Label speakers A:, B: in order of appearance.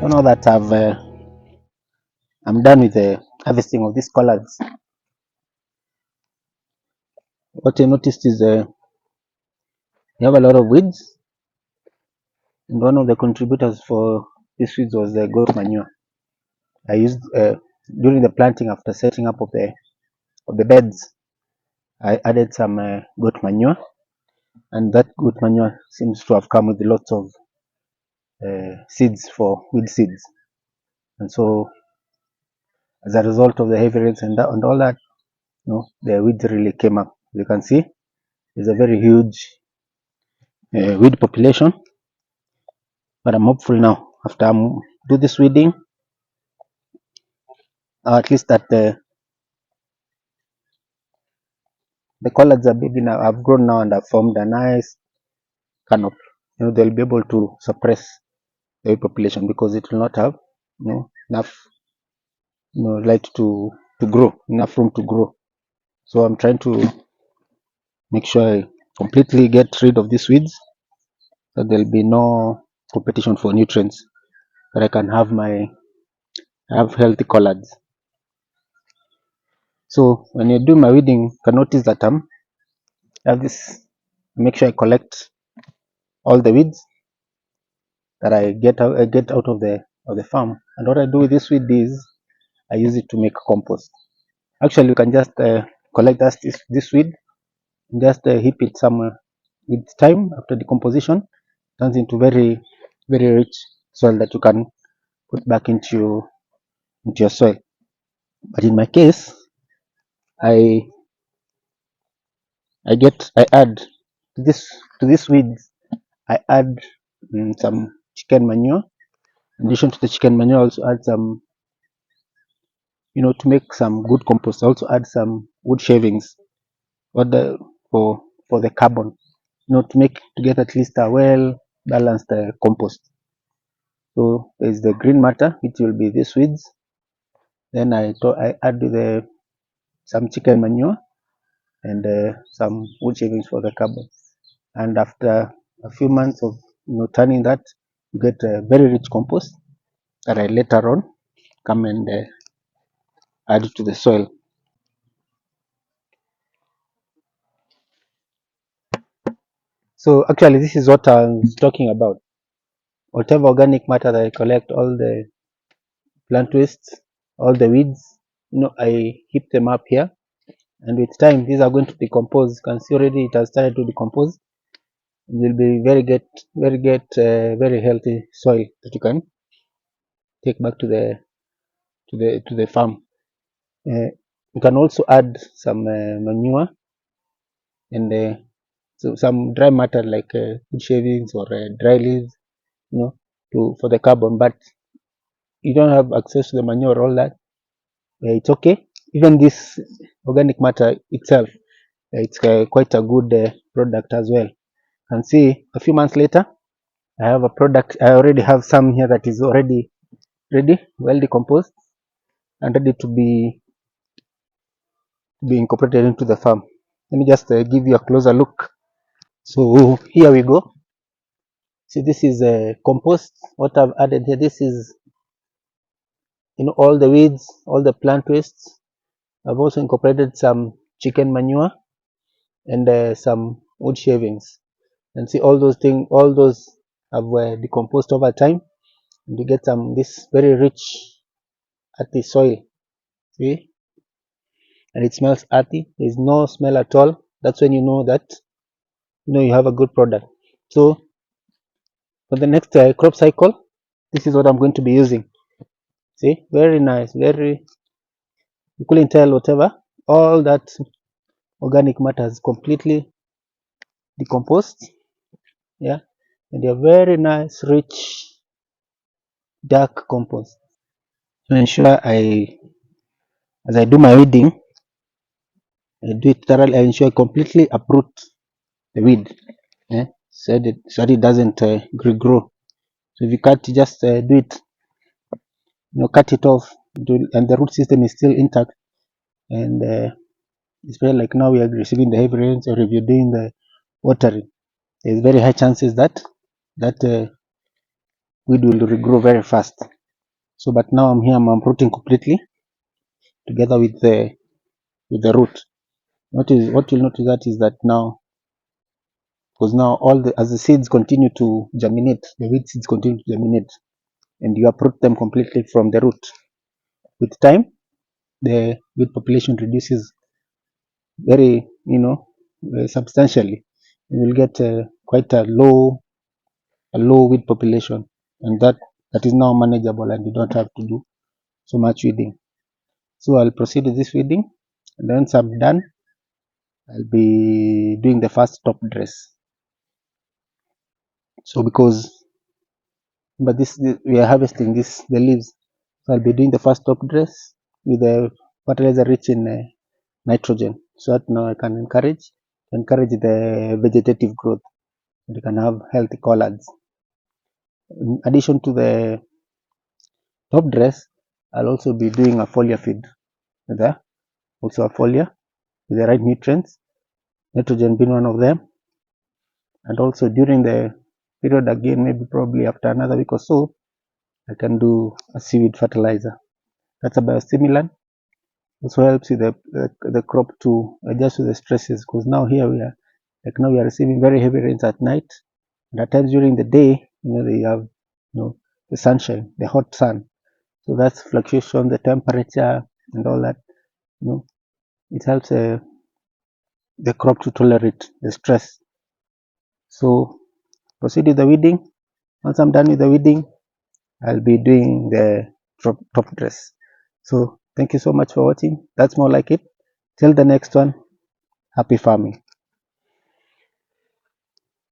A: So now that I'm done with the harvesting of these collards, what I noticed is you have a lot of weeds, and one of the contributors for these weeds was the goat manure. I used during the planting, after setting up of the beds, I added some goat manure, and that goat manure seems to have come with lots of seeds for weed seeds. And so, as a result of the heavy rains and all that, the weeds really came up. You can see there's a very huge weed population, but I'm hopeful now after I do this weeding, at least that the collards are big now, have grown now and have formed a nice canopy. They'll be able to suppress the weed population because it will not have enough light to grow, enough room to grow. So I'm trying to make sure I completely get rid of these weeds, so there'll be no competition for nutrients, that I can have healthy collards. So when you do my weeding, you can notice that I have this. Make sure I collect all the weeds that I get out of the farm. And what I do with this weed is I use it to make compost. Actually, you can just collect this weed and just heap it somewhere. With time, after decomposition, it turns into very rich soil that you can put back into your soil. But in my case, I add to this weeds. I add some chicken manure. In addition to the chicken manure, I also add some, to make some good compost. I also add some wood shavings, for the carbon, to make to get at least a well balanced compost. So there's the green matter, which will be these weeds. Then I add some chicken manure and some wood shavings for the carbon. And after a few months of turning that, you get a very rich compost that I later on come and add to the soil. So actually, this is what I was talking about. Whatever organic matter that I collect, all the plant waste, all the weeds, I heap them up here, and with time these are going to decompose. You can see already it has started to decompose. It will be very healthy soil that you can take back to the farm. You can also add some manure and so some dry matter like wood shavings or dry leaves, for the carbon. But you don't have access to the manure or all that, it's okay. Even this organic matter itself, it's quite a good product as well. And see, a few months later, I have a product. I already have some here that is already ready, well decomposed, and ready to be incorporated into the farm. Let me just give you a closer look. So here we go. See, this is compost. What I've added here, this is all the weeds, all the plant wastes. I've also incorporated some chicken manure and some wood shavings. And see, all those have decomposed over time, and you get this very rich earthy soil. See, and it smells earthy. There's no smell at all. That's when you know that you have a good product. So for the next crop cycle, this is what I'm going to be using. See, very nice, you couldn't tell whatever, all that organic matter is completely decomposed. Yeah, and they're very nice, rich, dark compost. To ensure as I do my weeding, I do it thoroughly. I ensure I completely uproot the weed, so that it doesn't regrow. So if you cut, just do it, cut it off, and the root system is still intact. And especially like now we are receiving the heavy rains, or if you're doing the watering, there's very high chances that weed will regrow very fast. So but now I'm here, I'm uprooting completely together with the root. What you'll notice that is that now, because now as the seeds continue to germinate, the wheat seeds continue to germinate, and you uproot them completely from the root. With time, the wheat population reduces very, substantially, and you'll get quite a low wheat population, and that is now manageable, and you don't have to do so much weeding. So I'll proceed with this weeding, and once I'm done, I'll be doing the first top dress. So we are harvesting the leaves, so I'll be doing the first top dress with the fertilizer rich in nitrogen, so that now I can encourage the vegetative growth, and you can have healthy collards. In addition to the top dress, I'll also be doing a foliar feed with a foliar with the right nutrients, nitrogen being one of them, and also during the period again, maybe probably after another week or so, I can do a seaweed fertilizer. That's a biostimulant. Also helps with the crop to adjust to the stresses, because now here we are receiving very heavy rains at night, and at times during the day, they have the sunshine, the hot sun. So that's fluctuation, the temperature and all that. It helps the crop to tolerate the stress. So proceed with the weeding. Once I'm done with the weeding, I'll be doing the top dress. So thank you so much for watching. That's more like it. Till the next one, happy farming.